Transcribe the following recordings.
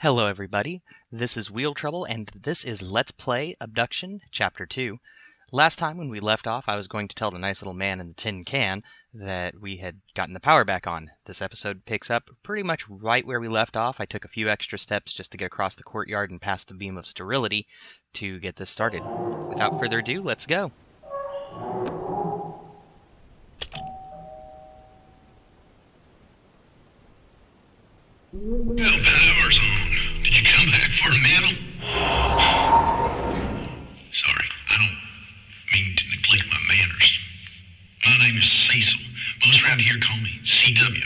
Hello everybody, this is Wheel Trouble and this is Let's Play Obduction Chapter 2. Last time when we left off I was going to tell the nice little man in the tin can that we had gotten the power back on. This episode picks up pretty much right where we left off. I took a few extra steps just to get across the courtyard and past the beam of sterility to get this started. Without further ado, let's go. Well, power's on. Did you come back for a medal? Sorry, I don't mean to neglect my manners. My name is Cecil. Most around here call me CW.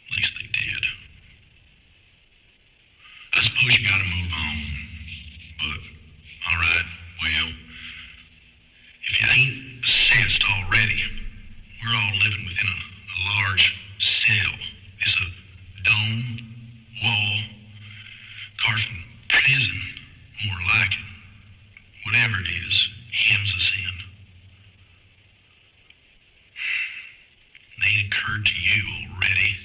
At least they did. I suppose you gotta move on. But, alright, well, if you ain't obsessed already, we're all living within a large cell. It's a dome, wall, carved from prison, more like it. Whatever it is, hems us in. They ain't occurred to you already.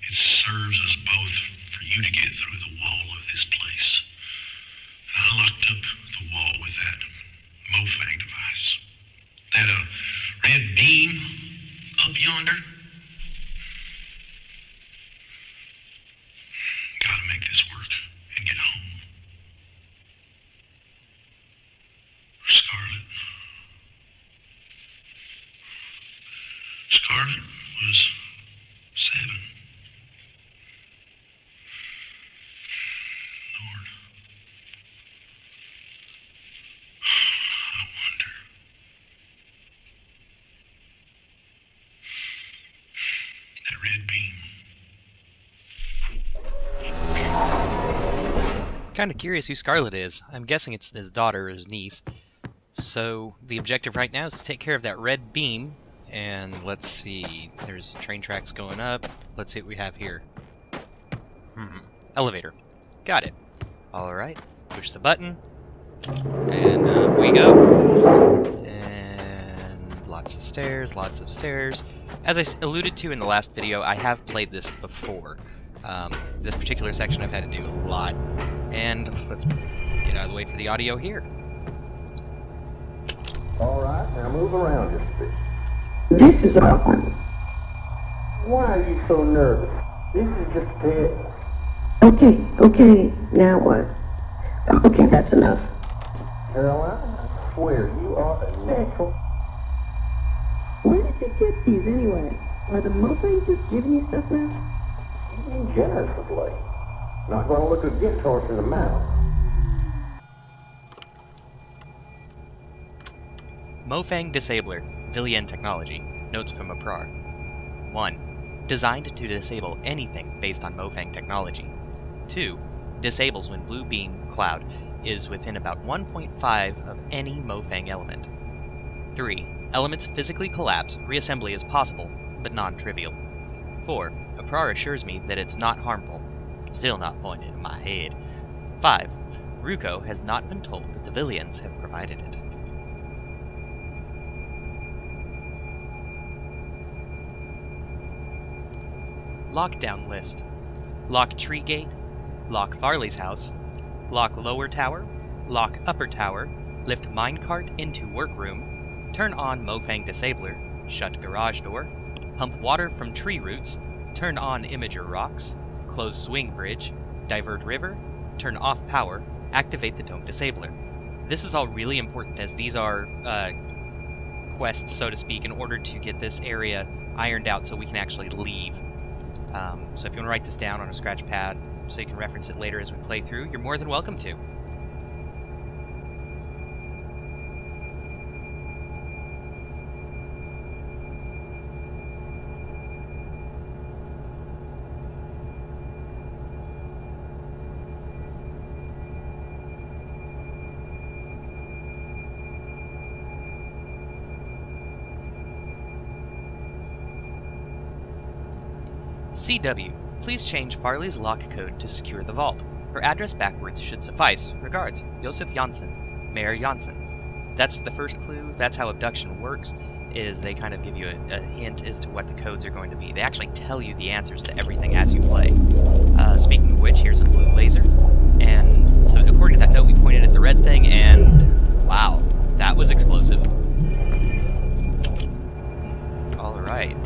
It serves us both for you to get through the wall of this place. I locked up the wall with that Mofang device. That red beam up yonder. Gotta make this work and get home. Scarlet was 7. Lord. I wonder. That red beam. Kind of curious who Scarlet is. I'm guessing it's his daughter or his niece. So the objective right now is to take care of that red beam. And let's see, there's train tracks going up. Let's see what we have here. Elevator. Got it. Alright, push the button. And up we go. And lots of stairs, lots of stairs. As I alluded to in the last video, I have played this before. This particular section I've had to do a lot. And let's get out of the way for the audio here. Alright, now move around just a bit. This is awkward. Why are you so nervous? This is just a test. Okay, now what? Okay, that's enough. Caroline, I swear you are a natural. Where did you get these anyway? Are the Mofangs just giving you stuff now? You mean generously. Not going to look a gift horse in the mouth. Mofang Disabler, Villian Technology. Notes from Aprar. 1. Designed to disable anything based on Mofang technology. 2. Disables when blue beam cloud is within about 1.5 of any Mofang element. 3. Elements physically collapse, reassembly is possible, but non-trivial. 4. Aprar assures me that it's not harmful. Still not pointed in my head. 5. Ruko has not been told that the Villians have provided it. Lockdown list. Lock Tree Gate, lock Farley's house, lock Lower Tower, lock Upper Tower, lift minecart into workroom, turn on Mofang Disabler, shut garage door, pump water from tree roots, turn on Imager rocks, close swing bridge, divert river, turn off power, activate the dome disabler. This is all really important as these are quests, so to speak, in order to get this area ironed out so we can actually leave. So if you want to write this down on a scratch pad so you can reference it later as we play through, you're more than welcome to. CW, please change Farley's lock code to secure the vault. Her address backwards should suffice. Regards, Josef Janssen, Mayor Janssen. That's the first clue. That's how abduction works. is they kind of give you a hint as to what the codes are going to be. They actually tell you the answers to everything as you play. Speaking of which, here's a blue laser. And so according to that note, we pointed at the red thing, and wow, that was explosive. Alright,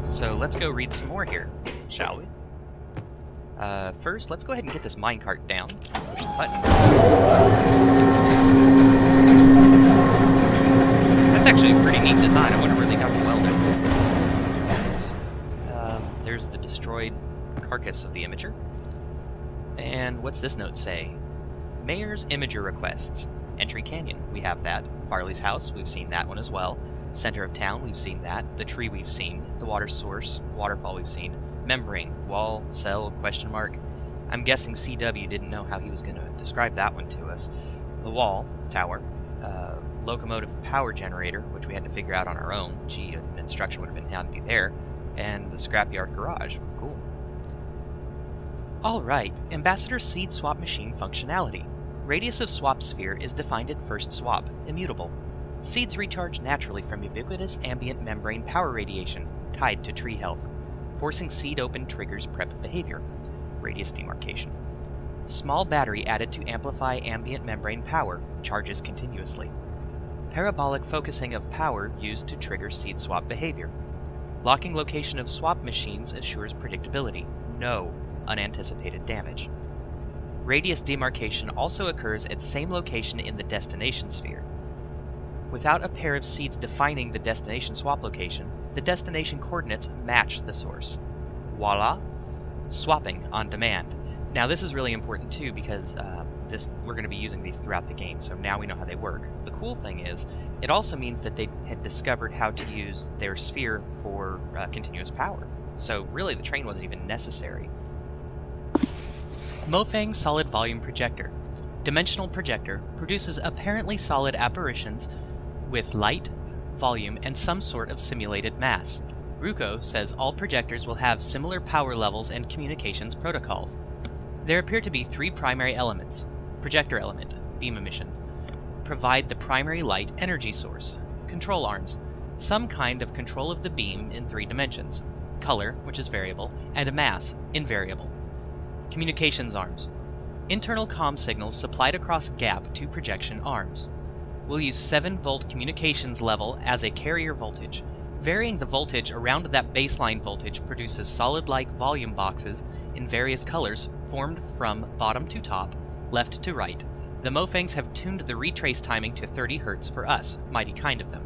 so let's go read some more here, shall we? First, let's go ahead and get this minecart down. Push the button. That's actually a pretty neat design. I wonder where they got the welded. There's the destroyed carcass of the imager. And what's this note say? Mayor's imager requests. Entry Canyon, we have that. Farley's house, we've seen that one as well. Center of town, we've seen that. The tree we've seen. The water source, waterfall we've seen. Membrane, wall, cell, question mark. I'm guessing CW didn't know how he was going to describe that one to us. The wall, tower. Locomotive power generator, which we had to figure out on our own. Gee, an instruction would have been handy there. And the scrapyard garage. Cool. Alright, Ambassador Seed Swap Machine functionality. Radius of swap sphere is defined at first swap, immutable. Seeds recharge naturally from ubiquitous ambient membrane power radiation, tied to tree health. Forcing seed open triggers prep behavior. Radius demarcation. Small battery added to amplify ambient membrane power, charges continuously. Parabolic focusing of power used to trigger seed swap behavior. Locking location of swap machines assures predictability. No unanticipated damage. Radius demarcation also occurs at same location in the destination sphere. Without a pair of seeds defining the destination swap location, the destination coordinates match the source. Voila! Swapping on demand. Now this is really important too because we're going to be using these throughout the game, so now we know how they work. The cool thing is, it also means that they had discovered how to use their sphere for continuous power. So really the train wasn't even necessary. Mofang Solid Volume Projector. Dimensional projector produces apparently solid apparitions with light, volume, and some sort of simulated mass. Ruko says all projectors will have similar power levels and communications protocols. There appear to be three primary elements. Projector element, beam emissions, provide the primary light energy source. Control arms, some kind of control of the beam in 3 dimensions. Color, which is variable, and a mass, invariable. Communications arms, internal comm signals supplied across gap to projection arms. We'll use 7-volt communications level as a carrier voltage. Varying the voltage around that baseline voltage produces solid-like volume boxes in various colors formed from bottom to top, left to right. The Mofangs have tuned the retrace timing to 30 Hz for us, mighty kind of them.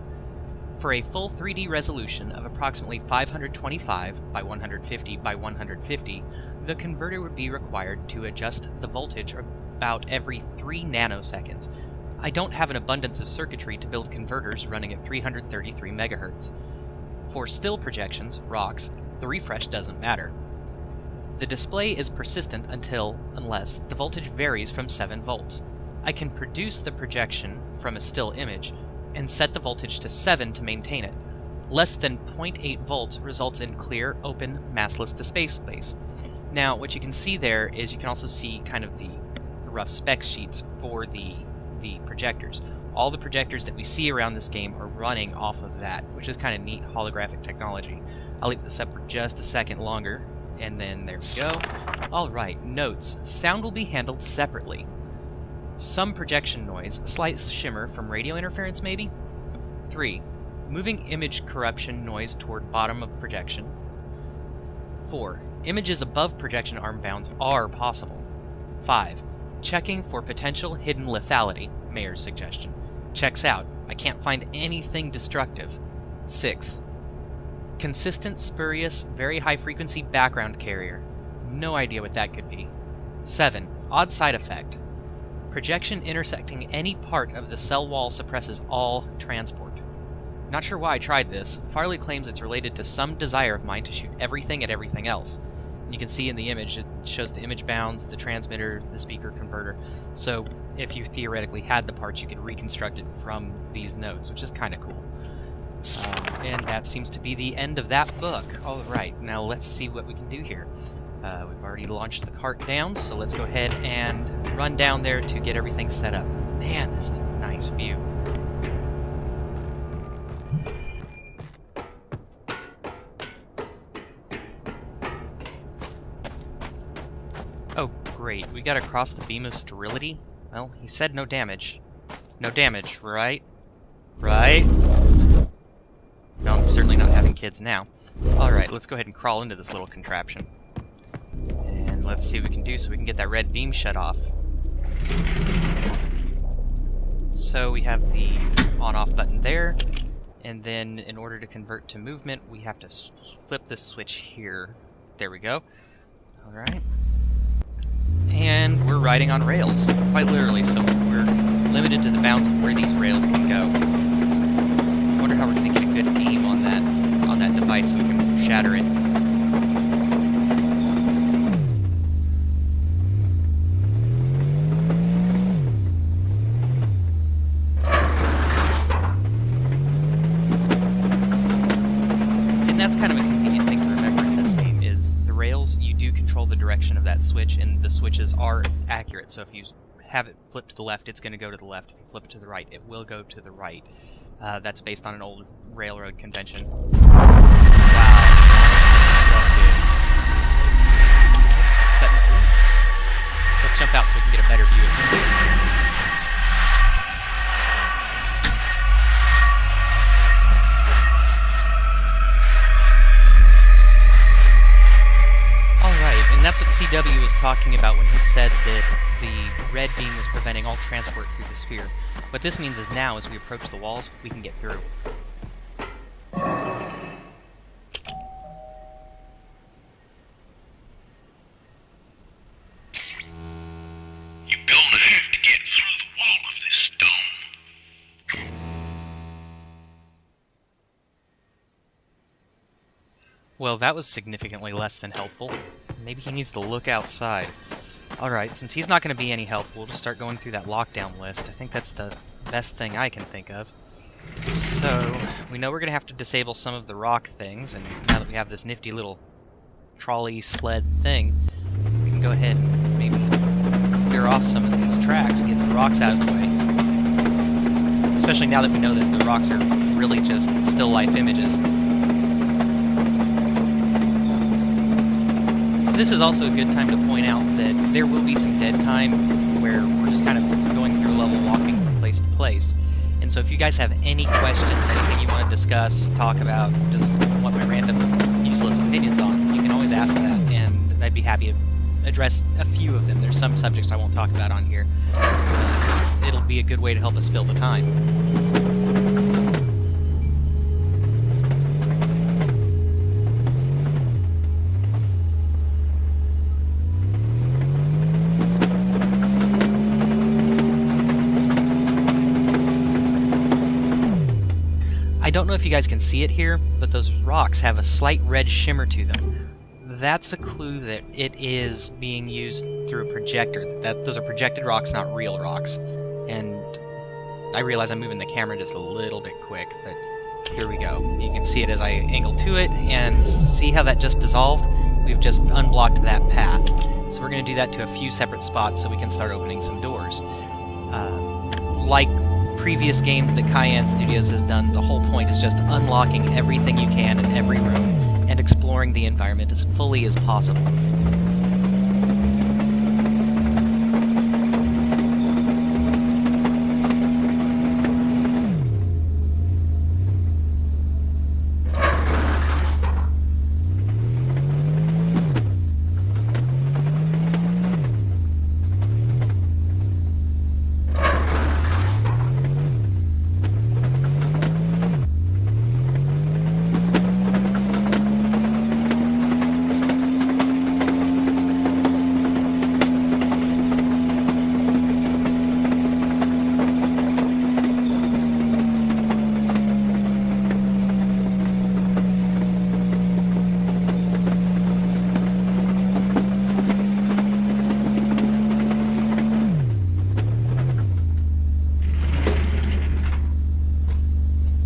For a full 3D resolution of approximately 525 by 150 by 150, the converter would be required to adjust the voltage about every 3 nanoseconds. I don't have an abundance of circuitry to build converters running at 333 MHz. For still projections, ROCs, the refresh doesn't matter. The display is persistent unless the voltage varies from 7 volts. I can produce the projection from a still image and set the voltage to 7 to maintain it. Less than 0.8 volts results in clear, open, massless display space. Now, what you can see there is you can also see kind of the rough spec sheets for the projectors. All the projectors that we see around this game are running off of that, which is kind of neat holographic technology. I'll leave this up for just a second longer, and then there we go. Alright, notes. Sound will be handled separately. Some projection noise, slight shimmer from radio interference maybe? 3. Moving image corruption noise toward bottom of projection. 4. Images above projection arm bounds are possible. 5. Checking for potential hidden lethality, Mayor's suggestion. Checks out. I can't find anything destructive. 6. Consistent, spurious, very high frequency background carrier. No idea what that could be. 7. Odd side effect. Projection intersecting any part of the cell wall suppresses all transport. Not sure why I tried this. Farley claims it's related to some desire of mine to shoot everything at everything else. You can see in the image, it shows the image bounds, the transmitter, the speaker converter. So if you theoretically had the parts, you could reconstruct it from these notes, which is kind of cool. And that seems to be the end of that book. Alright, now let's see what we can do here. We've already launched the cart down, so let's go ahead and run down there to get everything set up. Man, this is a nice view. Oh, great. We got across the beam of sterility? Well, he said no damage. No damage, right? Right? No, I'm certainly not having kids now. Alright, let's go ahead and crawl into this little contraption. And let's see what we can do so we can get that red beam shut off. So we have the on-off button there, and then in order to convert to movement, we have to flip this switch here. There we go. Alright. And we're riding on rails, quite literally, so we're limited to the bounds of where these rails can go. I wonder how we're going to get a good aim on that device so we can shatter it. And that's kind of a convenient thing to remember in this game, is the rails, you do control the direction of that switch, and the switches are accurate, so if you have it flip to the left, it's going to go to the left. If you flip it to the right, it will go to the right. That's based on an old railroad convention. Wow, let's jump out so we can get a better view of this. Alright, and that's what CW was talking about when he said that the red beam was preventing all transport through the sphere. What this means is now, as we approach the walls, we can get through. You're gonna have to get through the wall of this dome. Well, that was significantly less than helpful. Maybe he needs to look outside. Alright, since he's not going to be any help, we'll just start going through that lockdown list. I think that's the best thing I can think of. So, we know we're going to have to disable some of the rock things, and now that we have this nifty little trolley sled thing, we can go ahead and maybe clear off some of these tracks, get the rocks out of the way. Especially now that we know that the rocks are really just still life images. This is also a good time to point out that there will be some dead time where we're just kind of going through a level, walking from place to place. And so if you guys have any questions, anything you want to discuss, talk about, just want my random useless opinions on, you can always ask that, and I'd be happy to address a few of them. There's some subjects I won't talk about on here. It'll be a good way to help us fill the time. I don't know if you guys can see it here, but those rocks have a slight red shimmer to them. That's a clue that it is being used through a projector. Those are projected rocks, not real rocks. And I realize I'm moving the camera just a little bit quick, but here we go. You can see it as I angle to it, and see how that just dissolved? We've just unblocked that path. So we're going to do that to a few separate spots so we can start opening some doors. Like previous games that Cayenne Studios has done, the whole point is just unlocking everything you can in every room and exploring the environment as fully as possible.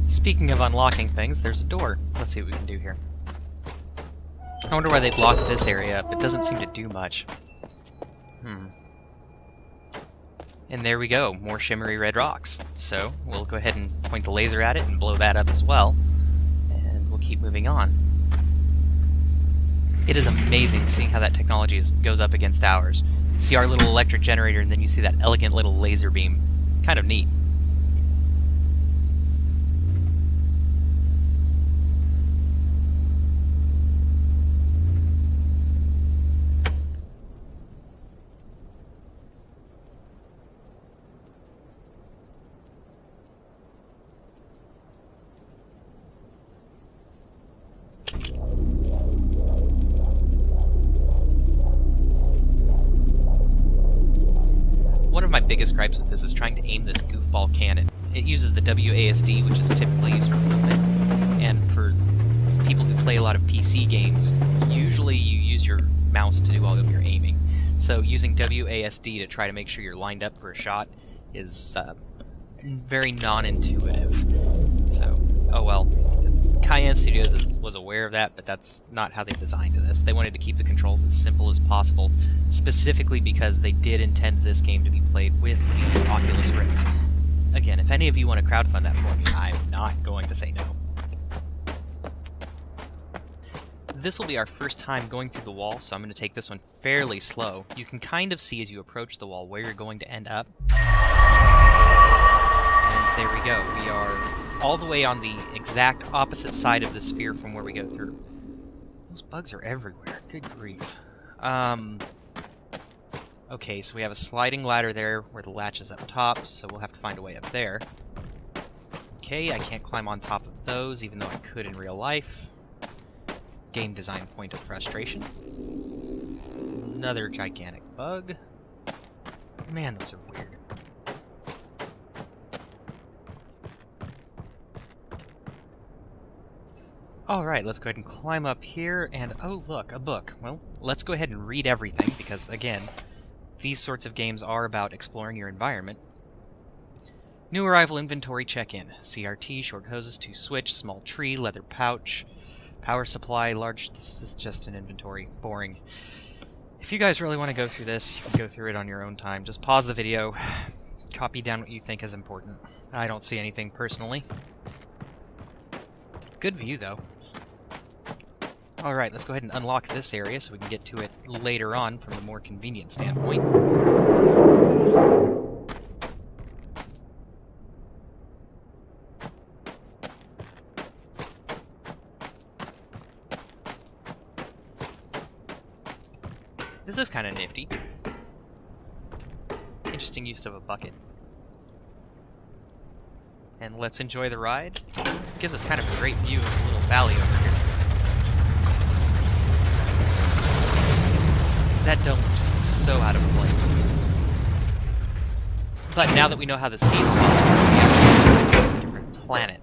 Speaking of unlocking things, there's a door. Let's see what we can do here. I wonder why they blocked this area up. It doesn't seem to do much. And there we go, more shimmery red rocks. So, we'll go ahead and point the laser at it and blow that up as well. And we'll keep moving on. It is amazing seeing how that technology goes up against ours. See our little electric generator, and then you see that elegant little laser beam. Kind of neat. One of my biggest gripes with this is trying to aim this goofball cannon. It uses the WASD, which is typically used for movement, and for people who play a lot of PC games, usually you use your mouse to do all of your aiming. So using WASD to try to make sure you're lined up for a shot is very non-intuitive. So, oh well. Cayenne Studios was aware of that, but that's not how they designed this. They wanted to keep the controls as simple as possible, specifically because they did intend this game to be played with the Oculus Rift. Again, if any of you want to crowdfund that for me, I'm not going to say no. This will be our first time going through the wall, so I'm going to take this one fairly slow. You can kind of see as you approach the wall where you're going to end up. And there we go. We are all the way on the exact opposite side of the sphere from where we go through. Those bugs are everywhere. Good grief. Okay, so we have a sliding ladder there where the latch is up top, so we'll have to find a way up there. Okay, I can't climb on top of those, even though I could in real life. Game design point of frustration. Another gigantic bug. Man, those are weird. Alright, let's go ahead and climb up here, and oh look, a book. Well, let's go ahead and read everything, because again, these sorts of games are about exploring your environment. New arrival inventory check-in. CRT, short hoses, 2 switch, small tree, leather pouch, power supply, large... This is just an inventory. Boring. If you guys really want to go through this, you can go through it on your own time. Just pause the video, copy down what you think is important. I don't see anything personally. Good view, though. Alright, let's go ahead and unlock this area so we can get to it later on from a more convenient standpoint. This is kind of nifty. Interesting use of a bucket. And let's enjoy the ride. It gives us kind of a great view of the little valley over here. That dome just looks so out of place. But now that we know how the seeds fall, we have to go to a different planet.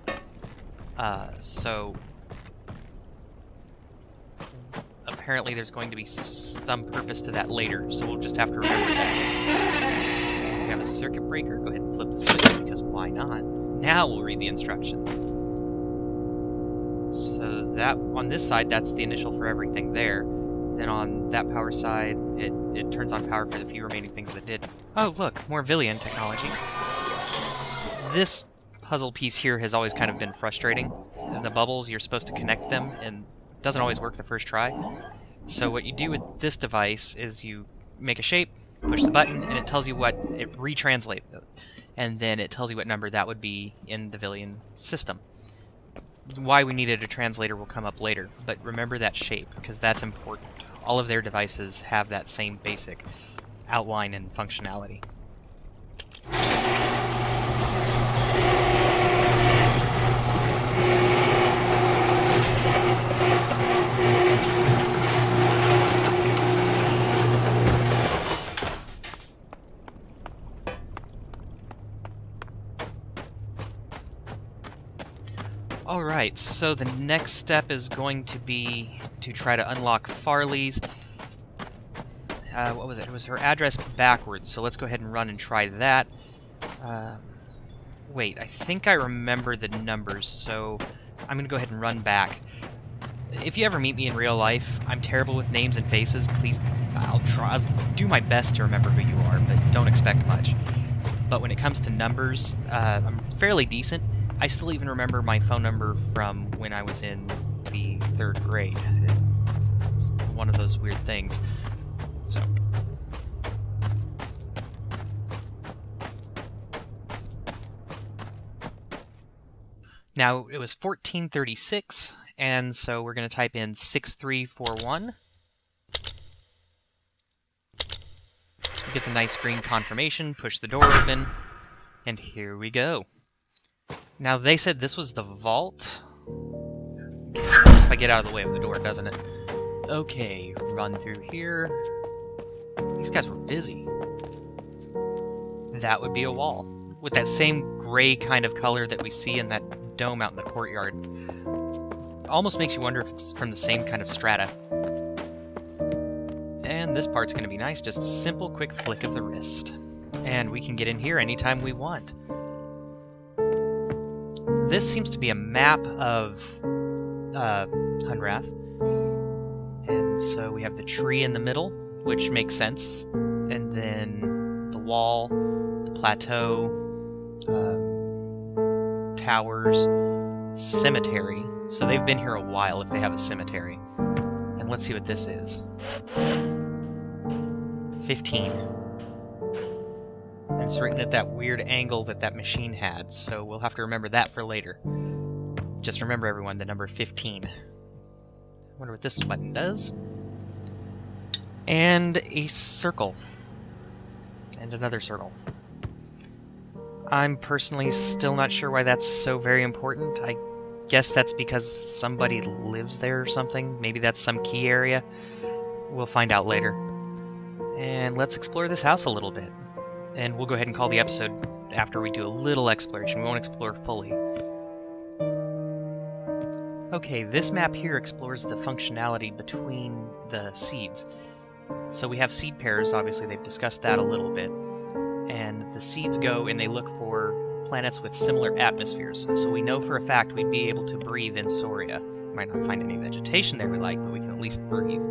So apparently there's going to be some purpose to that later, so we'll just have to remember that. We have a circuit breaker. Go ahead and flip the switch, because why not? Now we'll read the instructions. So that on this side, that's the initial for everything there. Then on that power side, it turns on power for the few remaining things that did. Oh, look, more Villian technology. This puzzle piece here has always kind of been frustrating. The bubbles, you're supposed to connect them, and it doesn't always work the first try. So what you do with this device is you make a shape, push the button, and it tells you what it retranslates. And then it tells you what number that would be in the Villian system. Why we needed a translator will come up later, but remember that shape, because that's important. All of their devices have that same basic outline and functionality. Alright, so the next step is going to be to try to unlock Farley's. What was it? It was her address backwards, so let's go ahead and run and try that. Wait, I think I remember the numbers, so I'm going to go ahead and run back. If you ever meet me in real life, I'm terrible with names and faces. Please, I'll do my best to remember who you are, but don't expect much. But when it comes to numbers, I'm fairly decent. I still even remember my phone number from when I was in the 3rd grade. one of those weird things. So. Now, it was 1436, and so we're going to type in 6341. Get the nice green confirmation, push the door open, and here we go. Now, they said this was the vault. Helps if I get out of the way of the door, doesn't it? Okay, run through here. These guys were busy. That would be a wall, with that same gray kind of color that we see in that dome out in the courtyard. Almost makes you wonder if it's from the same kind of strata. And this part's going to be nice, just a simple quick flick of the wrist. And we can get in here anytime we want. This seems to be a map of Hunrath. And so we have the tree in the middle, which makes sense. And then the wall, the plateau, towers, cemetery. So they've been here a while if they have a cemetery. And let's see what this is. 15. And it's written at that weird angle that that machine had, so we'll have to remember that for later. Just remember, everyone, the number 15. Wonder what this button does. And a circle. And another circle. I'm personally still not sure why that's so very important. I guess that's because somebody lives there or something. Maybe that's some key area. We'll find out later. And let's explore this house a little bit. And we'll go ahead and call the episode after we do a little exploration. We won't explore fully. Okay, this map here explores the functionality between the seeds. So we have seed pairs, obviously they've discussed that a little bit. And the seeds go and they look for planets with similar atmospheres. So we know for a fact we'd be able to breathe in Soria. We might not find any vegetation there we like, but we can at least breathe.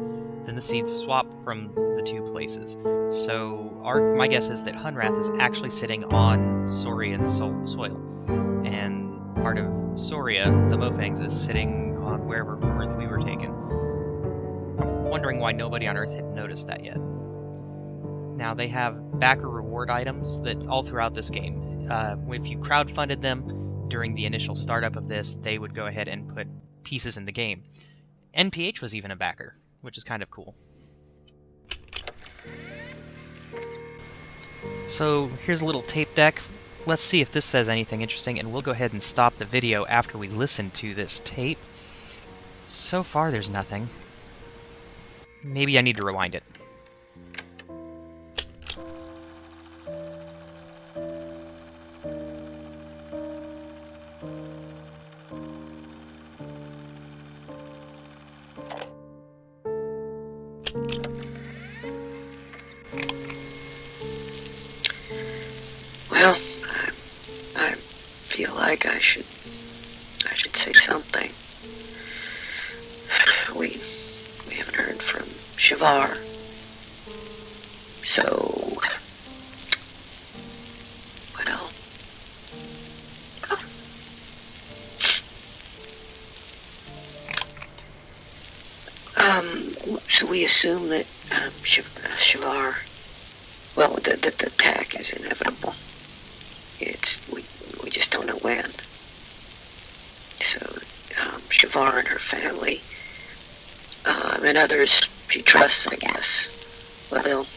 Then the seeds swap from the two places. So my guess is that Hunrath is actually sitting on Saurian soil. And part of Soria, the Mofangs, is sitting on wherever Earth we were taken. I'm wondering why nobody on Earth had noticed that yet. Now, they have backer reward items that all throughout this game. If you crowdfunded them during the initial startup of this, they would go ahead and put pieces in the game. NPH was even a backer, which is kind of cool. So here's a little tape deck. Let's see if this says anything interesting, and we'll go ahead and stop the video after we listen to this tape. So far there's nothing. Maybe I need to rewind it. Well, I feel like I should say something. We haven't heard from Shavar. So, well, so we assume that Shavar, well, the attack is inevitable. We just don't know when. So, Shavar and her family, and others she trusts, I guess, well, they'll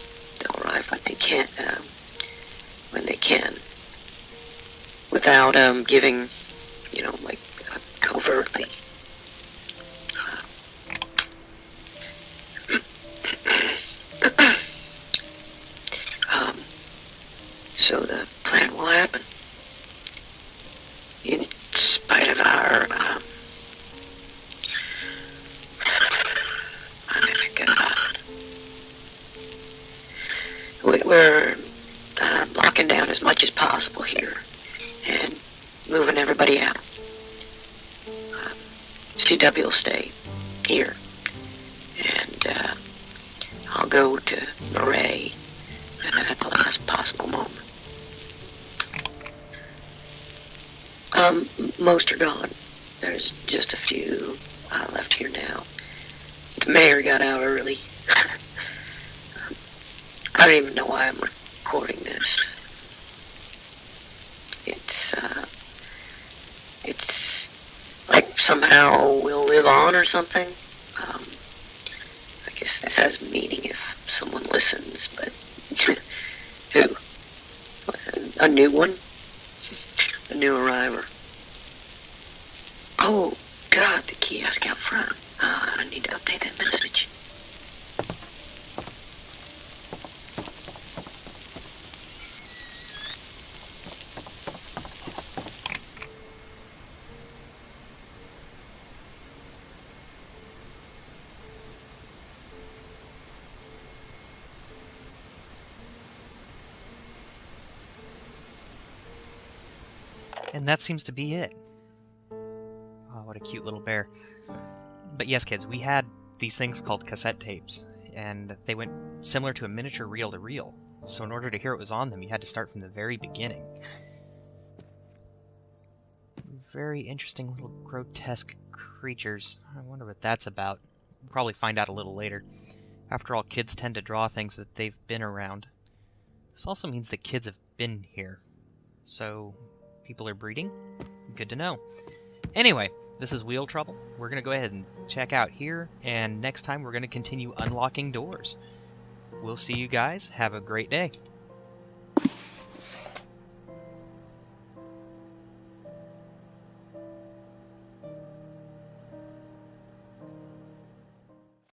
arrive when they can, without giving, like covertly. So the plan will happen. In spite of our, we're locking down as much as possible here and moving everybody out. CW will stay here, and I'll go to Murray at the last possible moment. Most are gone. There's just a few left here now. The mayor got out early. I don't even know why I'm recording this. It's like somehow we'll live on or something. I guess this has meaning if someone listens, but who? A new one? A new arriver. Oh, God, the kiosk out front. I need to update that message. And that seems to be it. Oh, what a cute little bear. But yes, kids, we had these things called cassette tapes, and they went similar to a miniature reel-to-reel. So in order to hear what was on them, you had to start from the very beginning. Very interesting little grotesque creatures. I wonder what that's about. We'll probably find out a little later. After all, kids tend to draw things that they've been around. This also means that kids have been here. So, people are breeding? Good to know. Anyway, this is Wheel Trouble. We're going to go ahead and check out here, and next time we're going to continue unlocking doors. We'll see you guys. Have a great day.